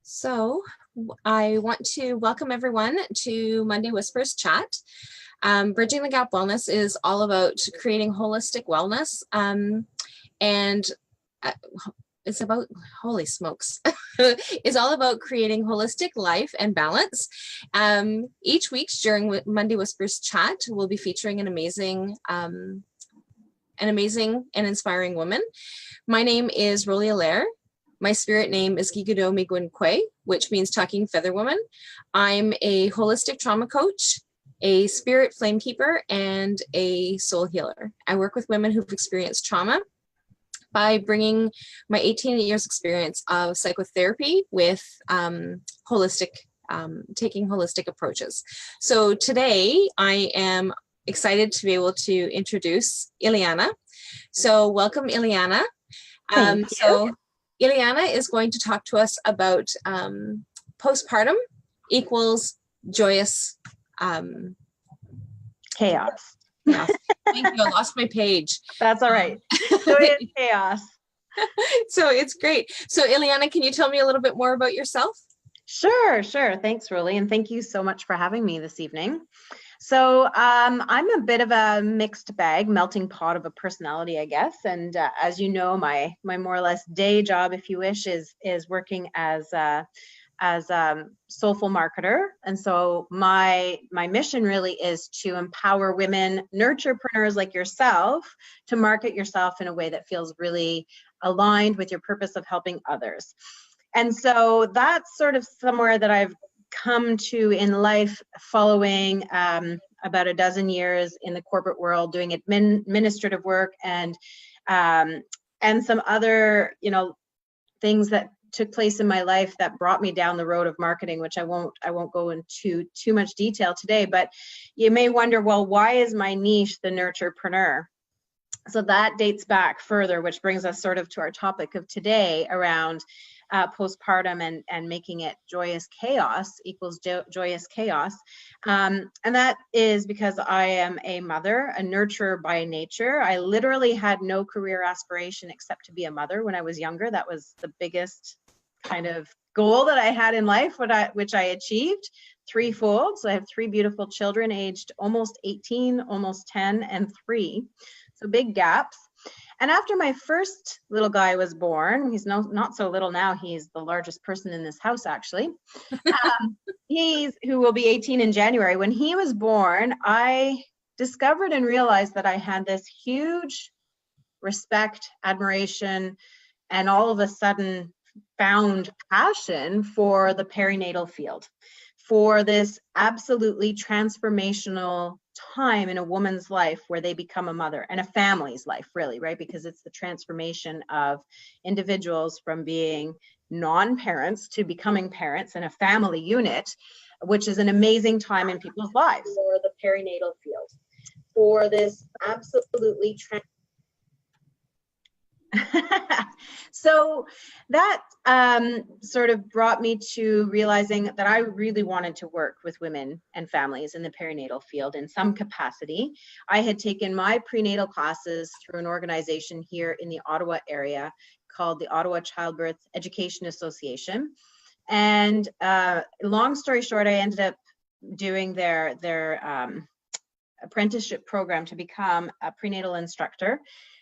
So I want to welcome everyone to Monday Whispers Chat. Bridging the Gap Wellness is all about creating holistic wellness, and it's about, holy smokes, it's all about creating holistic life and balance. Each week during Monday Whispers Chat, we'll be featuring an amazing and inspiring woman. My name is Rollie Allaire. My spirit name is Gigudo Migwin, which means talking feather woman. I'm a holistic trauma coach, a spirit flame keeper, and a soul healer. I work with women who've experienced trauma by bringing my 18 years experience of psychotherapy with taking holistic approaches. So today I am excited to be able to introduce Ileana. So welcome, Ileana. Thank you. Ileana is going to talk to us about postpartum equals joyous chaos. Yeah. Thank you. I lost my page. That's all right. Joyous chaos. So it's great. So Ileana, can you tell me a little bit more about yourself? Sure. Thanks, Rollie, and thank you so much for having me this evening. So I'm a bit of a mixed bag, melting pot of a personality, I guess. And as you know, my more or less day job, if you wish, is working as a soulful marketer. And so my mission really is to empower women, nurturepreneurs like yourself, to market yourself in a way that feels really aligned with your purpose of helping others. And so that's sort of somewhere that I've come to in life following about a dozen years in the corporate world doing administrative work and some other things that took place in my life that brought me down the road of marketing, which I won't go into too much detail today. But you may wonder, well, why is my niche the nurturepreneur? So that dates back further, which brings us sort of to our topic of today around postpartum and making it joyous chaos equals joyous chaos. And that is because I am a mother, a nurturer by nature. I literally had no career aspiration except to be a mother when I was younger. That was the biggest kind of goal that I had in life, which I achieved threefold. So I have three beautiful children aged almost 18, almost 10, and 3. So big gaps. And after my first little guy was born, he's not so little now, he's the largest person in this house, actually. Who will be 18 in January. When he was born, I discovered and realized that I had this huge respect, admiration, and all of a sudden found passion for the perinatal field, for this absolutely transformational time in a woman's life where they become a mother, and a family's life, really, right? Because it's the transformation of individuals from being non-parents to becoming parents in a family unit, which is an amazing time in people's lives. For the perinatal field, for this absolutely so that sort of brought me to realizing that I really wanted to work with women and families in the perinatal field in some capacity. I had taken my prenatal classes through an organization here in the Ottawa area called the Ottawa Childbirth Education Association. And long story short, I ended up doing their apprenticeship program to become a prenatal instructor.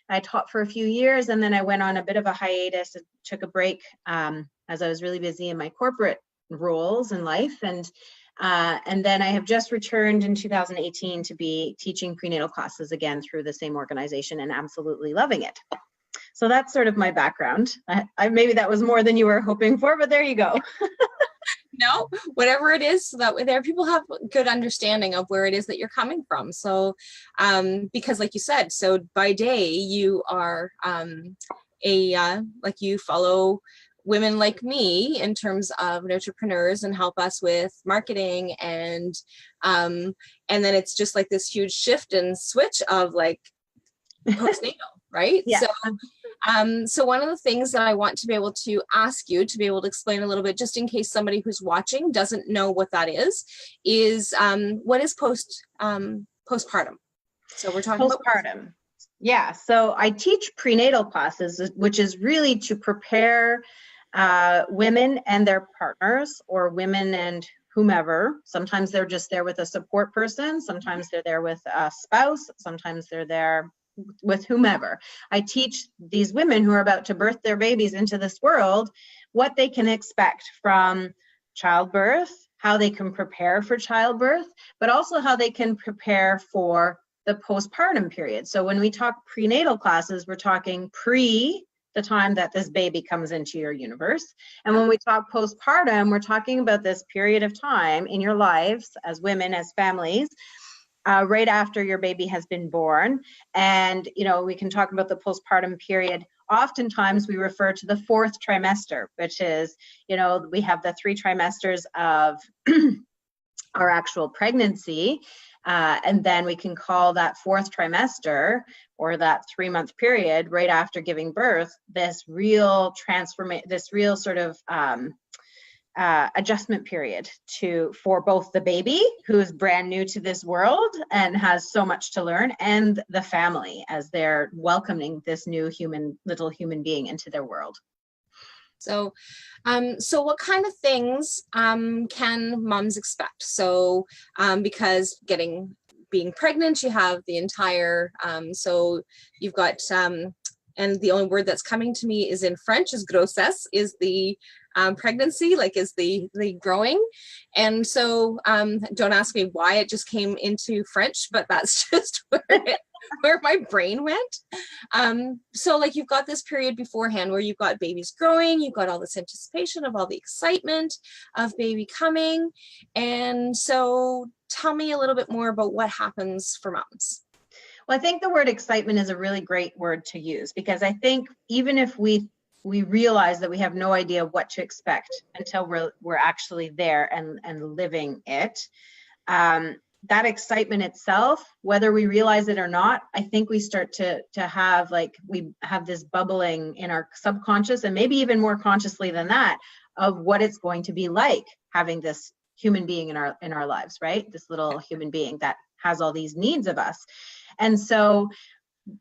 I taught for a few years, and then I went on a bit of a hiatus and took a break as I was really busy in my corporate roles in life. And then I have just returned in 2018 to be teaching prenatal classes again through the same organization and absolutely loving it. So that's sort of my background. Maybe that was more than you were hoping for, but there you go. No, whatever it is, so that way there people have good understanding of where it is that you're coming from. So because like you said, so by day you are like you follow women like me in terms of nurturepreneurs and help us with marketing, and then it's just like this huge shift and switch of like postnatal, right? Yeah. So one of the things that I want to be able to ask you to be able to explain a little bit, just in case somebody who's watching doesn't know what that is what is postpartum? So we're talking postpartum. Yeah, so I teach prenatal classes, which is really to prepare women and their partners, or women and whomever. Sometimes they're just there with a support person. Sometimes they're there with a spouse. Sometimes they're there with whomever. I teach these women who are about to birth their babies into this world what they can expect from childbirth, how they can prepare for childbirth, but also how they can prepare for the postpartum period. So when we talk prenatal classes, we're talking pre the time that this baby comes into your universe. And when we talk postpartum, we're talking about this period of time in your lives as women, as families, right after your baby has been born. And, you know, we can talk about the postpartum period. Oftentimes we refer to the fourth trimester, which is, you know, we have the 3 trimesters of our actual pregnancy. And then we can call that fourth trimester, or that 3-month period right after giving birth, this real transformation, this real sort of adjustment period for both the baby, who is brand new to this world and has so much to learn, and the family as they're welcoming this new little human being into their world. So, so what kind of things can moms expect? So, because being pregnant, you have the entire, so you've got, and the only word that's coming to me is in French is grossesse, is the pregnancy, like is the growing. And so don't ask me why it just came into French, but that's just where my brain went. So like you've got this period beforehand where you've got babies growing, you've got all this anticipation of all the excitement of baby coming. And so tell me a little bit more about what happens for moms. Well, I think the word excitement is a really great word to use, because I think even if we realize that we have no idea what to expect until we're actually there and living it, that excitement itself, whether we realize it or not, I think we start to have, like, we have this bubbling in our subconscious, and maybe even more consciously than that, of what it's going to be like having this human being in our lives, right? This little human being that has all these needs of us. And so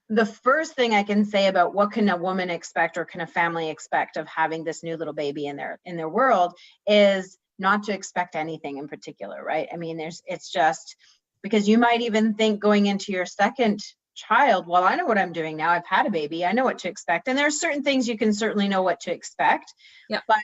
the first thing I can say about what can a woman expect, or can a family expect, of having this new little baby in their world, is not to expect anything in particular, right? I mean, it's just because you might even think going into your second child, well, I know what I'm doing now. I've had a baby. I know what to expect. And there's certain things you can certainly know what to expect. Yeah. But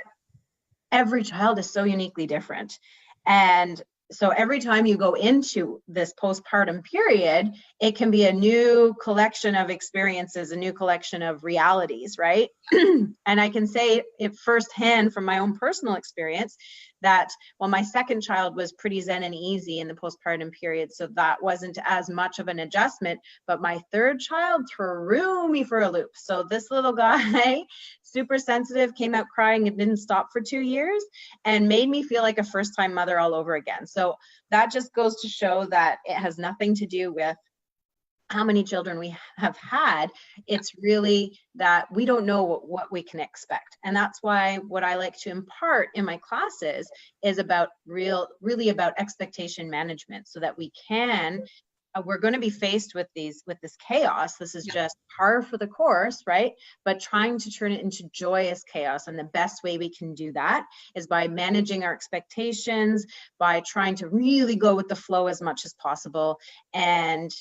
every child is so uniquely different. And so every time you go into this postpartum period, it can be a new collection of experiences, a new collection of realities, right? And I can say it firsthand from my own personal experience that, well, my second child was pretty zen and easy in the postpartum period, so that wasn't as much of an adjustment, but my third child threw me for a loop. So this little guy, super sensitive, came out crying and didn't stop for 2 years, and made me feel like a first-time mother all over again. So that just goes to show that it has nothing to do with how many children we have had. It's really that we don't know what we can expect. And that's why what I like to impart in my classes is about really about expectation management, so that we can, we're going to be faced with this chaos. This is just par for the course, right? But trying to turn it into joyous chaos. And the best way we can do that is by managing our expectations, by trying to really go with the flow as much as possible. And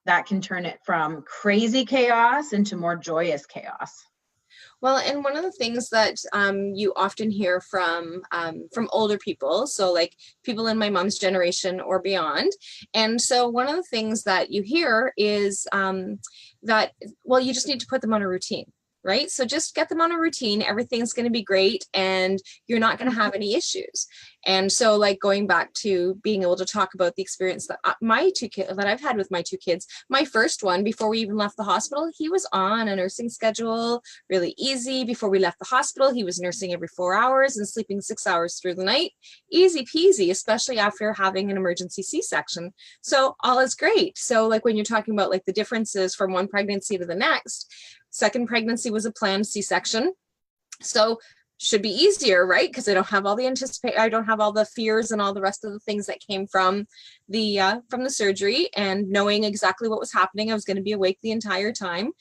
that can turn it from crazy chaos into more joyous chaos. Well, and one of the things that you often hear from older people, so like people in my mom's generation or beyond, and so one of the things that you hear is that, well, you just need to put them on a routine. Right? So just get them on a routine. Everything's going to be great and you're not going to have any issues. And so like going back to being able to talk about the experience that that I've had with my 2 kids, my first one, before we even left the hospital, he was on a nursing schedule, really easy. Before we left the hospital, he was nursing every 4 hours and sleeping 6 hours through the night. Easy peasy, especially after having an emergency C-section. So all is great. So like when you're talking about like the differences from one pregnancy to the next, second pregnancy was a planned C-section. So should be easier, right? Because I don't have all the fears and all the rest of the things that came from the surgery, and knowing exactly what was happening. I was going to be awake the entire time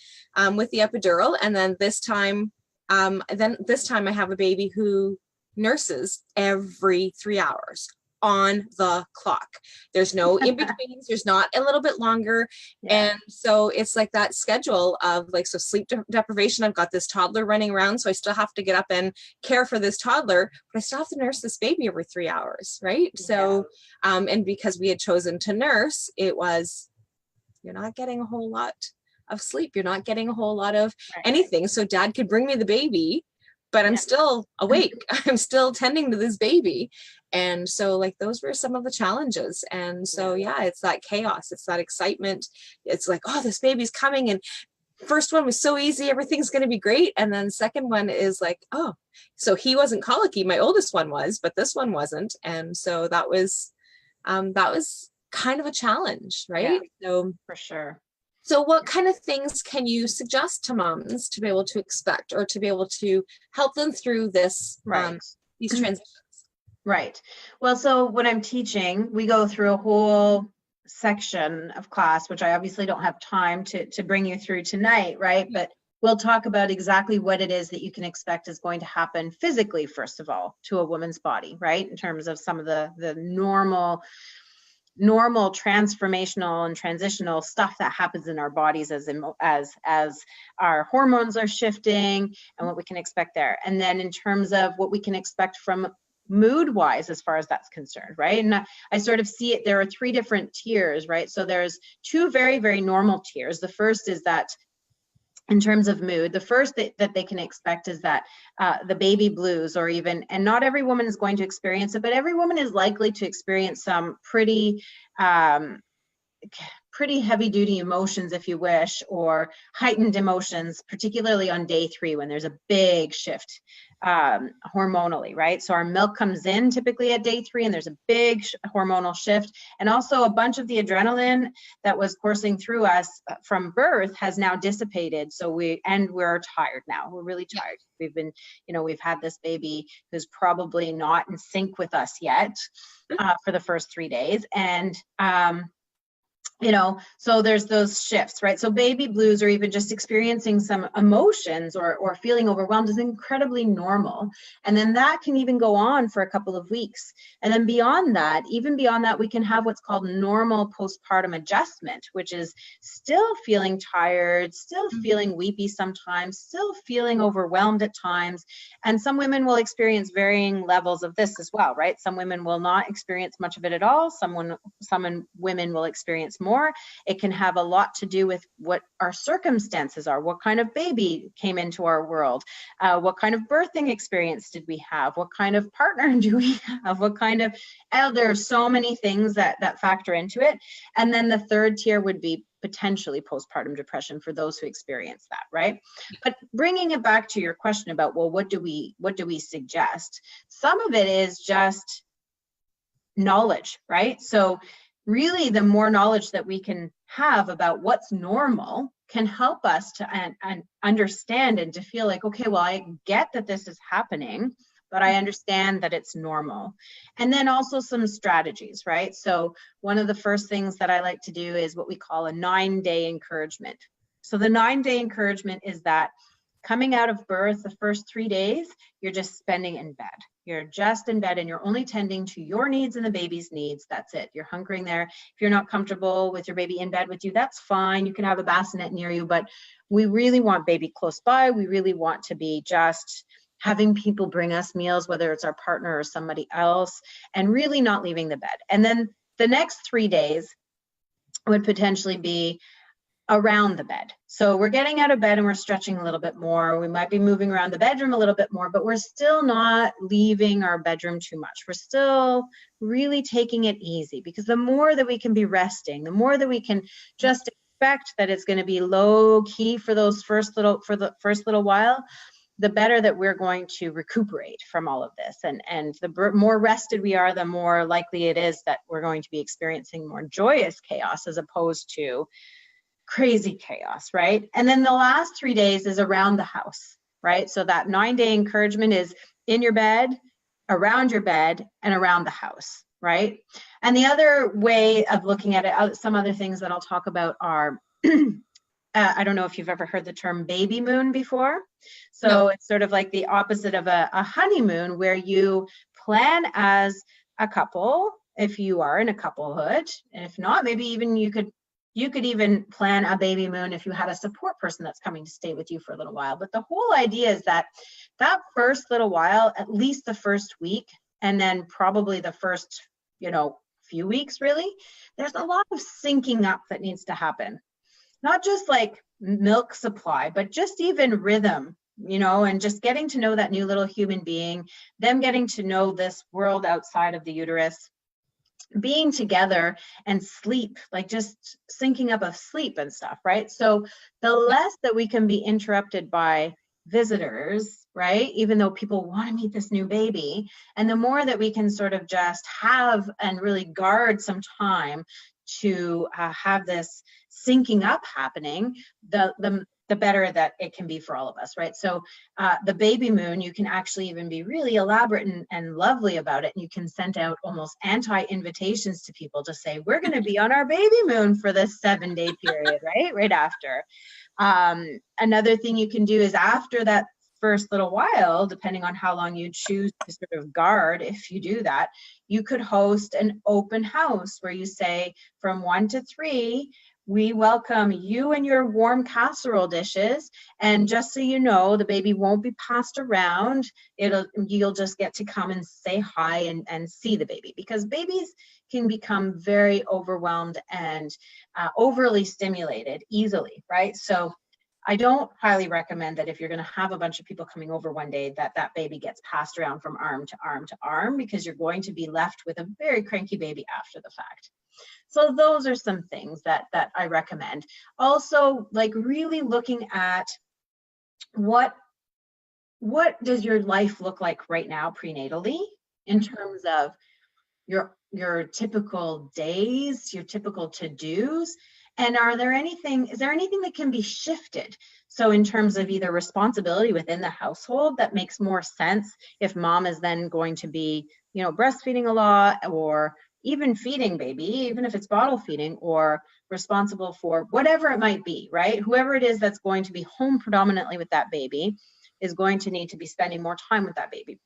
with the epidural. And then this time Then this time I have a baby who nurses every 3 hours on the clock. There's no in betweens. There's not a little bit longer. Yeah. And so it's like that schedule of like, so sleep deprivation. I've got this toddler running around. So I still have to get up and care for this toddler, but I still have to nurse this baby every 3 hours. Right. Yeah. So, and because we had chosen to nurse, it was, you're not getting a whole lot of sleep. You're not getting a whole lot of anything. So dad could bring me the baby, but I'm still awake. I'm still tending to this baby. And so like, those were some of the challenges. And so, yeah, it's that chaos. It's that excitement. It's like, oh, this baby's coming. And first one was so easy. Everything's going to be great. And then second one is like, oh, so he wasn't colicky. My oldest one was, but this one wasn't. And so that was kind of a challenge, right? Yeah, so for sure. So what kind of things can you suggest to moms to be able to expect or to be able to help them through this, these transitions? Right. Well, so when I'm teaching, we go through a whole section of class, which I obviously don't have time to bring you through tonight, right? But we'll talk about exactly what it is that you can expect is going to happen physically, first of all, to a woman's body, right? In terms of some of the normal transformational and transitional stuff that happens in our bodies as our hormones are shifting and what we can expect there. And then in terms of what we can expect from mood wise, as far as that's concerned, right? And I sort of see it, there are 3 different tiers, right? So there's 2 very, very normal tiers. The first is that in terms of mood, the first that they can expect is that the baby blues, or even, and not every woman is going to experience it, but every woman is likely to experience some pretty heavy duty emotions, if you wish, or heightened emotions, particularly on day 3 when there's a big shift hormonally, right? So our milk comes in typically at day 3 and there's a big hormonal shift. And also a bunch of the adrenaline that was coursing through us from birth has now dissipated. So we're tired now. We're really tired. We've been, we've had this baby who's probably not in sync with us yet for the first 3 days. And, so there's those shifts, right? So baby blues, or even just experiencing some emotions or feeling overwhelmed, is incredibly normal. And then that can even go on for a couple of weeks. And then even beyond that, we can have what's called normal postpartum adjustment, which is still feeling tired, still feeling weepy sometimes, still feeling overwhelmed at times. And some women will experience varying levels of this as well, right? Some women will not experience much of it at all. Some women will experience more. It can have a lot to do with what our circumstances are, what kind of baby came into our world, what kind of birthing experience did we have, what kind of partner do we have, what kind of, there are so many things that factor into it. And then the third tier would be potentially postpartum depression for those who experience that, right? But bringing it back to your question about, well, what do we suggest? Some of it is just knowledge, right? So really, the more knowledge that we can have about what's normal can help us to understand and to feel like, okay, well, I get that this is happening, but I understand that it's normal. And then also some strategies, right? So one of the first things that I like to do is what we call a 9-day encouragement. So the 9-day encouragement is that coming out of birth, the first 3 days, you're just spending in bed. You're just in bed and you're only tending to your needs and the baby's needs. That's it. You're hunkering there. If you're not comfortable with your baby in bed with you, that's fine. You can have a bassinet near you, but we really want baby close by. We really want to be just having people bring us meals, whether it's our partner or somebody else, and really not leaving the bed. And then the next 3 days would potentially be around the bed. So we're getting out of bed and we're stretching a little bit more. We might be moving around the bedroom a little bit more, but we're still not leaving our bedroom too much. We're still really taking it easy, because the more that we can be resting, the more that we can just expect that it's going to be low key for the first little while, the better that we're going to recuperate from all of this. And the more rested we are, the more likely it is that we're going to be experiencing more joyous chaos as opposed to crazy chaos, right? And then the last 3 days is around the house, right? So that 9-day encouragement is in your bed, around your bed, and around the house, right? And the other way of looking at it, some other things that I'll talk about are I don't know if you've ever heard the term baby moon before. So it's sort of like the opposite of a honeymoon, where you plan as a couple, if you are in a couplehood, and if not, maybe even you could even plan a baby moon if you had a support person that's coming to stay with you for a little while. But the whole idea is that first little while, at least the first week, and then probably the first, few weeks, really, there's a lot of syncing up that needs to happen. Not just like milk supply, but just even rhythm, and just getting to know that new little human being, them getting to know this world outside of the uterus, being together, and sleep, like just syncing up of sleep and stuff, right? So the less that we can be interrupted by visitors, right, even though people want to meet this new baby, and the more that we can sort of just have and really guard some time to have this syncing up happening, the better that it can be for all of us, right? So the baby moon, you can actually even be really elaborate and lovely about it. And you can send out almost anti-invitations to people to say, we're going to be on our baby moon for this 7-day period, right after. Another thing you can do is after that first little while, depending on how long you choose to sort of guard, if you do that, you could host an open house where you say from 1 to 3, we welcome you and your warm casserole dishes. And just so you know, the baby won't be passed around. You'll just get to come and say hi and see the baby, because babies can become very overwhelmed and overly stimulated easily, right? So I don't highly recommend that if you're going to have a bunch of people coming over one day, that baby gets passed around from arm to arm to arm, because you're going to be left with a very cranky baby after the fact. So those are some things that I recommend. Also, like really looking at what does your life look like right now prenatally in terms of your typical days, your typical to-dos, and is there anything that can be shifted? So in terms of either responsibility within the household that makes more sense if mom is then going to be, breastfeeding a lot, or even feeding baby, even if it's bottle feeding, or responsible for whatever it might be, right? Whoever it is that's going to be home predominantly with that baby is going to need to be spending more time with that baby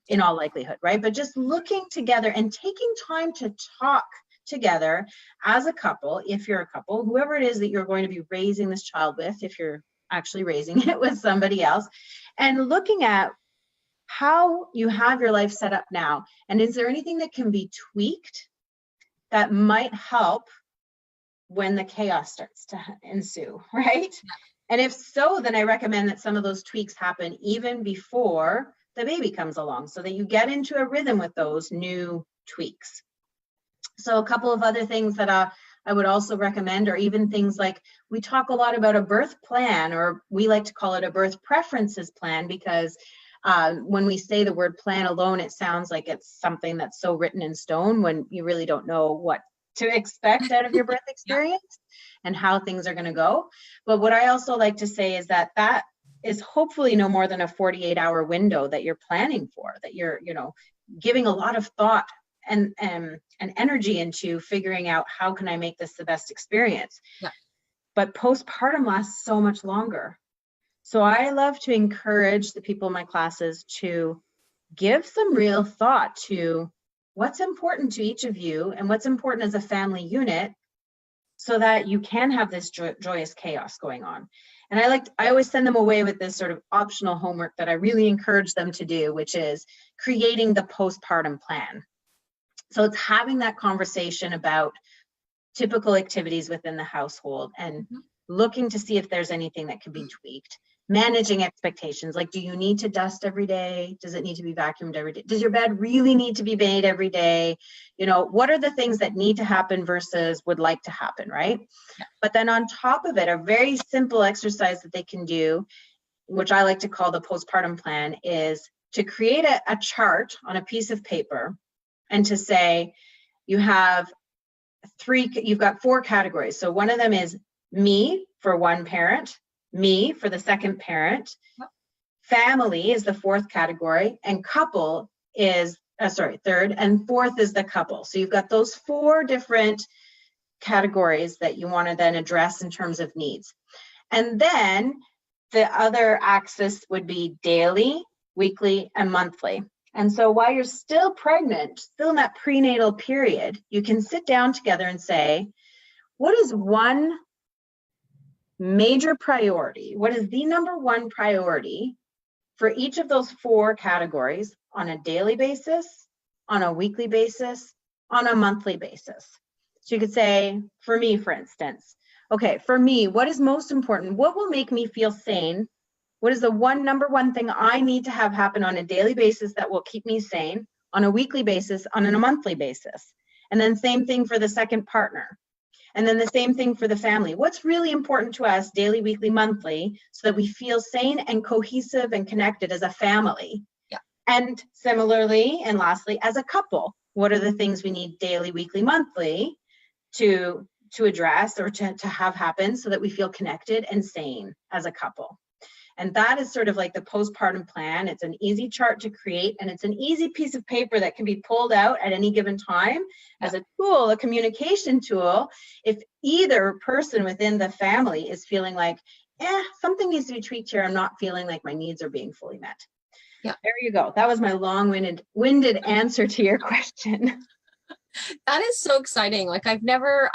in all likelihood, right? But just looking together and taking time to talk together as a couple, if you're a couple, whoever it is that you're going to be raising this child with, if you're actually raising it with somebody else, and looking at how you have your life set up now. And is there anything that can be tweaked that might help when the chaos starts to ensue, right? And if so, then I recommend that some of those tweaks happen even before the baby comes along, so that you get into a rhythm with those new tweaks. So a couple of other things that I would also recommend, or even things like, we talk a lot about a birth plan, or we like to call it a birth preferences plan, because when we say the word plan alone, it sounds like it's something that's so written in stone, when you really don't know what to expect out of your birth experience and how things are going to go. But what I also like to say is that is hopefully no more than a 48-hour window that you're planning for, that you're, giving a lot of thought and energy into figuring out, how can I make this the best experience? Yeah. But postpartum lasts so much longer. So I love to encourage the people in my classes to give some real thought to what's important to each of you and what's important as a family unit, so that you can have this joyous chaos going on. And I always send them away with this sort of optional homework that I really encourage them to do, which is creating the postpartum plan. So it's having that conversation about typical activities within the household and looking to see if there's anything that can be tweaked. Managing expectations, like, do you need to dust every day? Does it need to be vacuumed every day? Does your bed really need to be made every day? What are the things that need to happen versus would like to happen, right? Yeah. But then on top of it, a very simple exercise that they can do, which I like to call the postpartum plan, is to create a chart on a piece of paper, and to say, you've got 4 categories. So one of them is me for one parent, me for the second parent, family is the 4th category, and couple is third, and 4th is the couple. So you've got those 4 different categories that you want to then address in terms of needs. And then the other axis would be daily, weekly, and monthly. And so while you're still pregnant, still in that prenatal period, you can sit down together and say, what is one major priority? What is the number one priority for each of those 4 categories on a daily basis, on a weekly basis, on a monthly basis? So you could say, for me, for instance, okay, for me, what is most important? What will make me feel sane? What is the number one thing I need to have happen on a daily basis that will keep me sane, on a weekly basis, on a monthly basis? And then same thing for the second partner. And then the same thing for the family. What's really important to us daily, weekly, monthly, so that we feel sane and cohesive and connected as a family? Yeah. And similarly, and lastly, as a couple, what are the things we need daily, weekly, monthly to address or to have happen so that we feel connected and sane as a couple? And that is sort of like the postpartum plan. It's an easy chart to create, and it's an easy piece of paper that can be pulled out at any given time as a tool, a communication tool, if either person within the family is feeling like, something needs to be tweaked here. I'm not feeling like my needs are being fully met. Yeah. There you go. That was my long-winded answer to your question. That is so exciting. Like I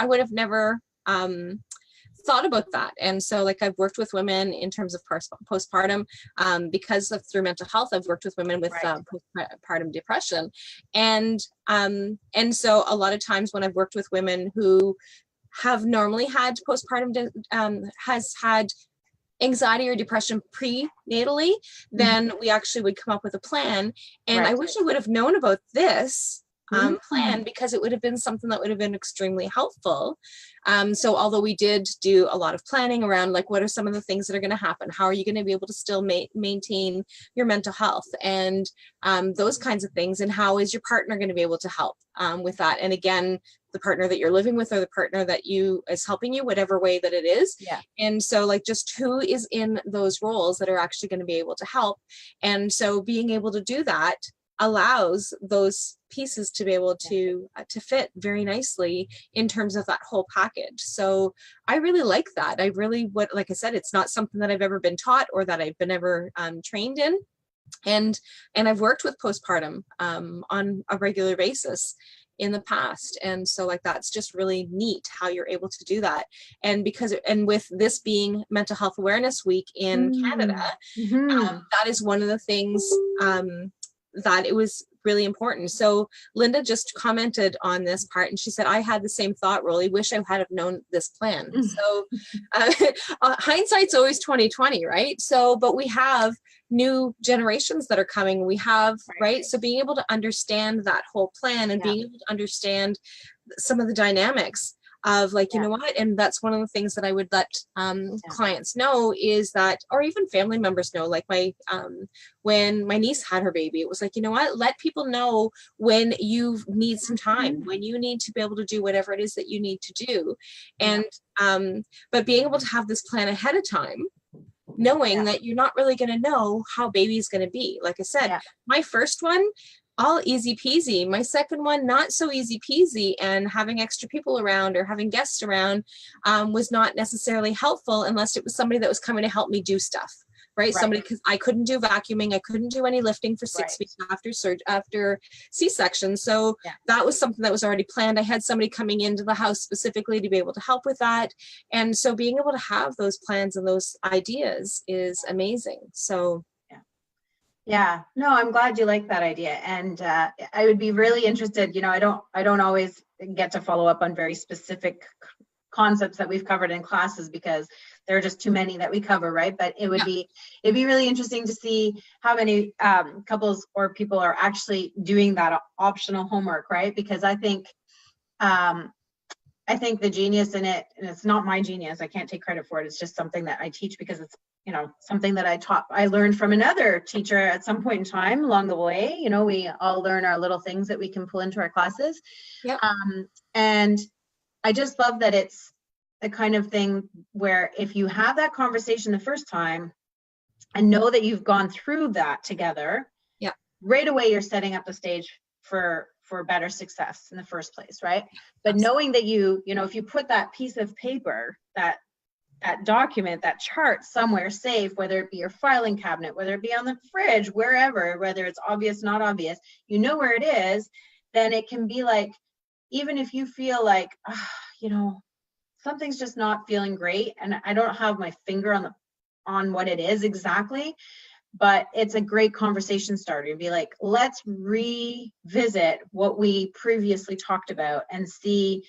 would have never thought about that. And so like I've worked with women in terms of postpartum because of through mental health. I've worked with women with postpartum depression. And so a lot of times when I've worked with women who have normally had postpartum has had anxiety or depression prenatally, then we actually would come up with a plan. And I wish I would have known about this plan, because it would have been something that would have been extremely helpful. So although we did do a lot of planning around like what are some of the things that are going to happen, how are you going to be able to still maintain your mental health and those kinds of things, and how is your partner going to be able to help with that? And again, the partner that you're living with or the partner that is helping you, whatever way that it is. Yeah. And so like just who is in those roles that are actually going to be able to help. And so being able to do that allows those pieces to be able to fit very nicely in terms of that whole package. So I really like that. Like I said, it's not something that I've ever been taught or that I've been ever trained in. And I've worked with postpartum on a regular basis in the past. And so like, that's just really neat how you're able to do that. And with this being Mental Health Awareness Week in Canada, that is one of the things that it was really important. So Linda just commented on this part and she said, I had the same thought, Rollie, wish I had have known this plan. So hindsight's always 20/20, right? So, but we have new generations that are coming. We have, right? So being able to understand that whole plan and being able to understand some of the dynamics of like, you know what, and that's one of the things that I would let clients know is that, or even family members know, like when my niece had her baby, it was like, you know what, let people know when you need some time, when you need to be able to do whatever it is that you need to do. And, but being able to have this plan ahead of time, knowing that you're not really going to know how baby's going to be. Like I said, my first one, all easy peasy. My second one, not so easy peasy. And having extra people around or having guests around was not necessarily helpful unless it was somebody that was coming to help me do stuff, right? Somebody, because I couldn't do vacuuming. I couldn't do any lifting for 6 weeks after C-section. So that was something that was already planned. I had somebody coming into the house specifically to be able to help with that. And so being able to have those plans and those ideas is amazing. So yeah, no, I'm glad you like that idea. And I would be really interested, you know, I don't always get to follow up on very specific concepts that we've covered in classes because there are just too many that we cover, right? But it'd be really interesting to see how many couples or people are actually doing that optional homework, right? Because I think the genius in it, and it's not my genius, I can't take credit for it, it's just something that I teach because it's, you know, something that I learned from another teacher at some point in time along the way. You know, we all learn our little things that we can pull into our classes. And I just love that it's the kind of thing where if you have that conversation the first time and know that you've gone through that together, right away you're setting up the stage for better success in the first place, right? But knowing that you know, if you put that piece of paper, that document, that chart somewhere safe, whether it be your filing cabinet, whether it be on the fridge, wherever, whether it's obvious, not obvious, you know where it is, then it can be like, even if you feel like, you know, something's just not feeling great, and I don't have my finger on what it is exactly, but it's a great conversation starter to be like, let's revisit what we previously talked about and see,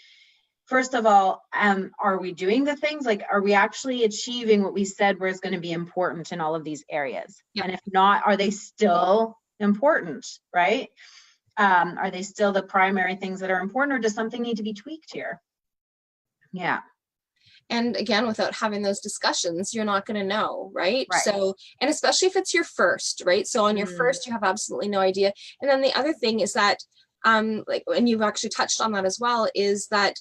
first of all, are we doing the things, like, are we actually achieving what we said was going to be important in all of these areas? Yeah. And if not, are they still important, right? Are they still the primary things that are important, or does something need to be tweaked here? Yeah. And again, without having those discussions, you're not going to know, right? So, and especially if it's your first, right? So on your first, you have absolutely no idea. And then the other thing is that, like, and you've actually touched on that as well, is that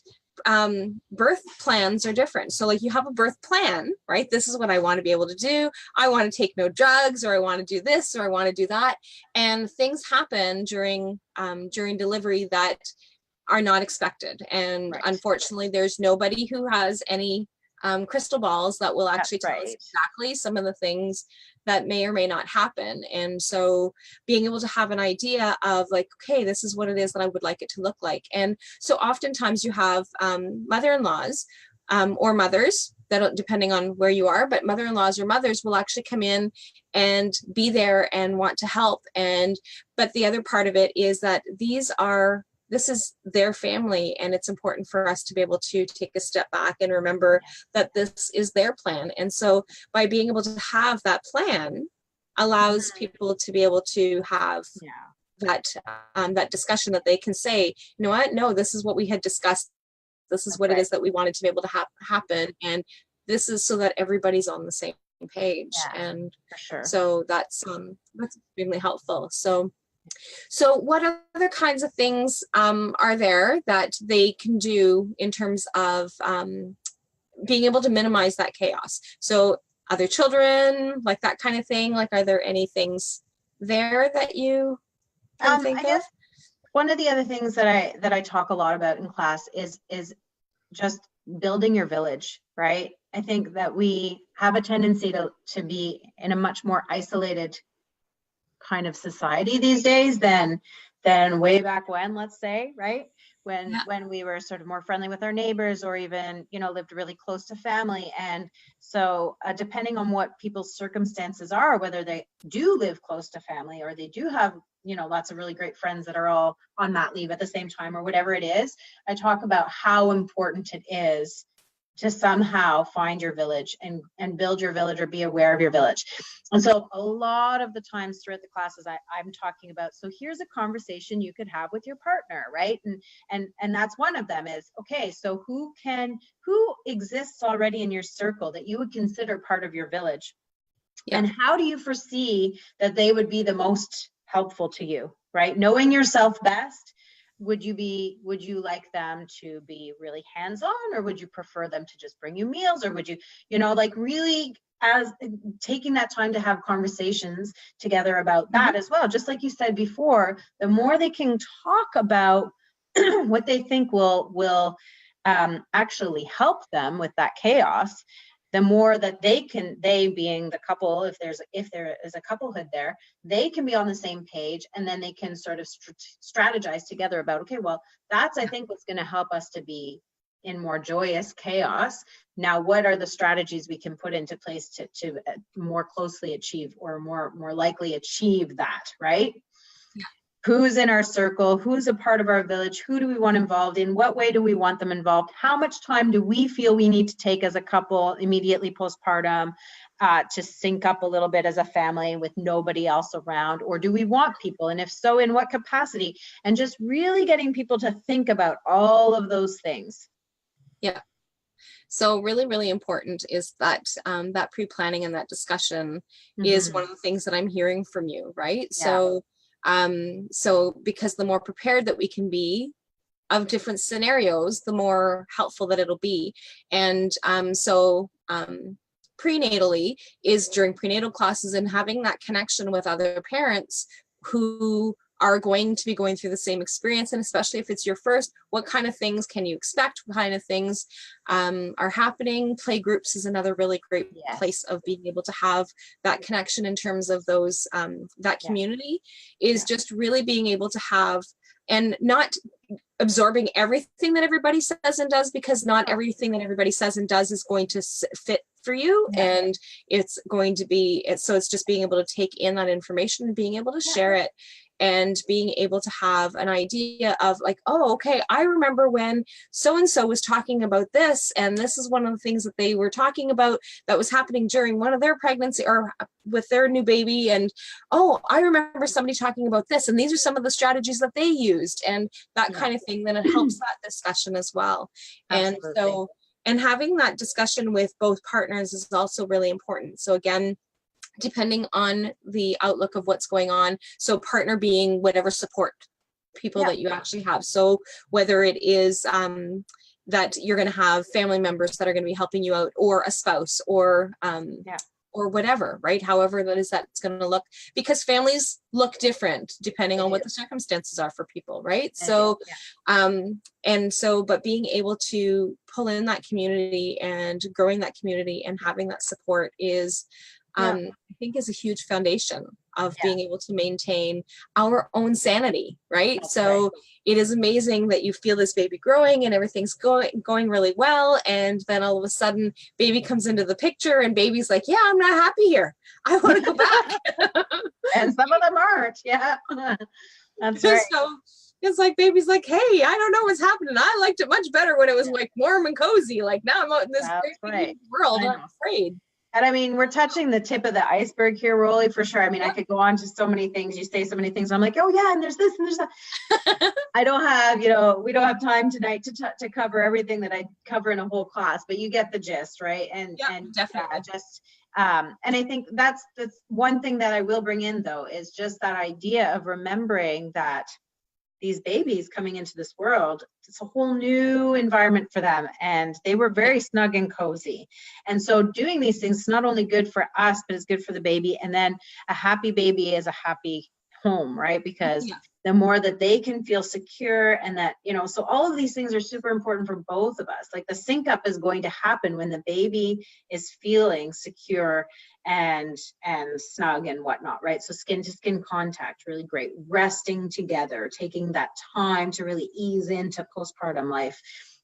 birth plans are different. So like, you have a birth plan, right? This is what I want to be able to do. I want to take no drugs, or I want to do this, or I want to do that. And things happen during delivery that are not expected. And unfortunately, there's nobody who has any crystal balls that will actually tell us exactly some of the things that may or may not happen. And so being able to have an idea of like, okay, this is what it is that I would like it to look like. And so oftentimes you have mother-in-laws or mothers, that, depending on where you are, but mother-in-laws or mothers will actually come in and be there and want to help. But the other part of it is that this is their family, and it's important for us to be able to take a step back and remember that this is their plan. And so by being able to have that plan allows people to be able to have that discussion, that they can say, you know what, no, this is what we had discussed. This is what it is that we wanted to be able to happen. And this is so that everybody's on the same page. And for sure. So that's extremely helpful. So what other kinds of things are there that they can do in terms of being able to minimize that chaos? So other children, like that kind of thing, like, are there any things there that you can think of? One of the other things that I talk a lot about in class is just building your village, right? I think that we have a tendency to be in a much more isolated kind of society these days than way back when, let's say, right? When we were sort of more friendly with our neighbors, or even, you know, lived really close to family. And so depending on what people's circumstances are, whether they do live close to family, or they do have, you know, lots of really great friends that are all on mat leave at the same time, or whatever it is, I talk about how important it is to somehow find your village and build your village, or be aware of your village. And so a lot of the times throughout the classes, I'm talking about, so here's a conversation you could have with your partner, right? And that's one of them is, okay, so who exists already in your circle that you would consider part of your village? Yeah. And how do you foresee that they would be the most helpful to you, right? Knowing yourself best, would you like them to be really hands-on, or would you prefer them to just bring you meals, or would you, like really as taking that time to have conversations together about that as well. Just like you said before, the more they can talk about what they think will actually help them with that chaos, the more that they being the couple, if there is a couplehood there, they can be on the same page, and then they can sort of strategize together about, okay, well, that's, I think, what's going to help us to be in more joyous chaos. Now, what are the strategies we can put into place to more closely achieve, or more likely achieve that, right? Who's in our circle? Who's a part of our village? Who do we want involved in? What way do we want them involved? How much time do we feel we need to take as a couple immediately postpartum to sync up a little bit as a family with nobody else around? Or do we want people? And if so, in what capacity? And just really getting people to think about all of those things. Yeah. So really, really important is that that pre-planning and that discussion is one of the things that I'm hearing from you, right? Yeah. So because the more prepared that we can be of different scenarios, the more helpful that it'll be. And prenatally is during prenatal classes and having that connection with other parents who are going to be going through the same experience. And especially if it's your first, what kind of things can you expect? What kind of things are happening? Play groups is another really great place of being able to have that connection in terms of those, that community is just really being able to have, and not absorbing everything that everybody says and does, because not everything that everybody says and does is going to fit for you. And it's going to be, so it's just being able to take in that information and being able to share it, and being able to have an idea of like, oh, okay, I remember when so-and-so was talking about this, and this is one of the things that they were talking about that was happening during one of their pregnancy or with their new baby. And, oh, I remember somebody talking about this, and these are some of the strategies that they used, and that kind of thing. Then it helps that discussion as well. Absolutely. And so, and having that discussion with both partners is also really important. So again, depending on the outlook of what's going on. So partner being whatever support people that you actually have. So whether it is that you're going to have family members that are going to be helping you out, or a spouse, or or whatever, right? However that is, that's going to look, because families look different depending on what the circumstances are for people, right? So, and so, but being able to pull in that community and growing that community and having that support is, I think, is a huge foundation of being able to maintain our own sanity, right? So it is amazing that you feel this baby growing and everything's going really well, and then all of a sudden baby comes into the picture and baby's like, yeah, I'm not happy here, I want to go back. And some of them aren't. That's right. So it's like baby's like, hey, I don't know what's happening, I liked it much better when it was like warm and cozy, like now I'm out in this great world, I'm afraid. And I mean, we're touching the tip of the iceberg here, Rollie, for sure. I mean, I could go on to so many things. You say so many things. I'm like, oh yeah, and there's this and there's that. I don't have, we don't have time tonight to cover everything that I cover in a whole class, but you get the gist, right? And definitely. And I think that's one thing that I will bring in, though, is just that idea of remembering that these babies coming into this world, it's a whole new environment for them, and they were very snug and cozy. And so doing these things is not only good for us, but it's good for the baby. And then a happy baby is a happy home, right? Because the more that they can feel secure, and that, so all of these things are super important for both of us. Like the sync up is going to happen when the baby is feeling secure and snug and whatnot, right? So skin to skin contact, really great. Resting together, taking that time to really ease into postpartum life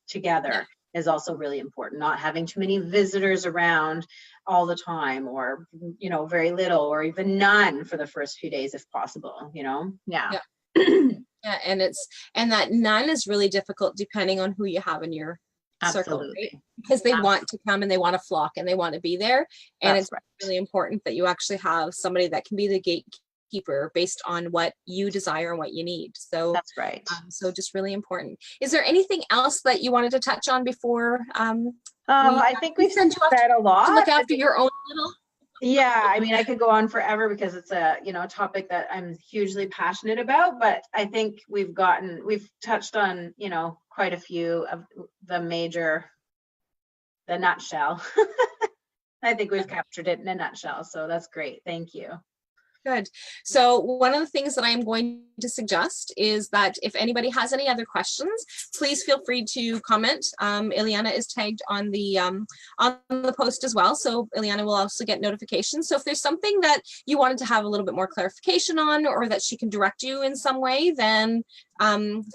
together is also really important. Not having too many visitors around all the time, or, very little, or even none for the first few days if possible, and that none is really difficult depending on who you have in your circle, right? Because they want to come and they want to flock and they want to be there. And it's really important that you actually have somebody that can be the gatekeeper based on what you desire and what you need. So that's right. So just really important. Is there anything else that you wanted to touch on before? I think we've said a lot. To look after your own little. Yeah, I mean, I could go on forever because it's a topic that I'm hugely passionate about, but I think we've touched on quite a few of the nutshell. I think we've captured it in a nutshell, so that's great. Thank you. Good. So one of the things that I'm going to suggest is that if anybody has any other questions, please feel free to comment. Ileana is tagged on the post as well, so Ileana will also get notifications. So if there's something that you wanted to have a little bit more clarification on, or that she can direct you in some way, then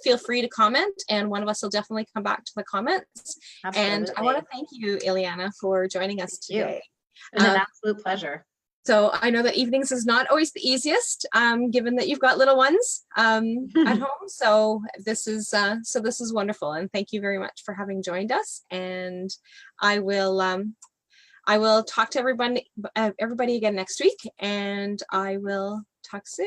feel free to comment, and one of us will definitely come back to the comments. Absolutely. And I want to thank you, Ileana, for joining us today. It's been an absolute pleasure. So I know that evenings is not always the easiest, given that you've got little ones at home. So this is wonderful, and thank you very much for having joined us. And I will talk to everybody again next week, and I will talk soon.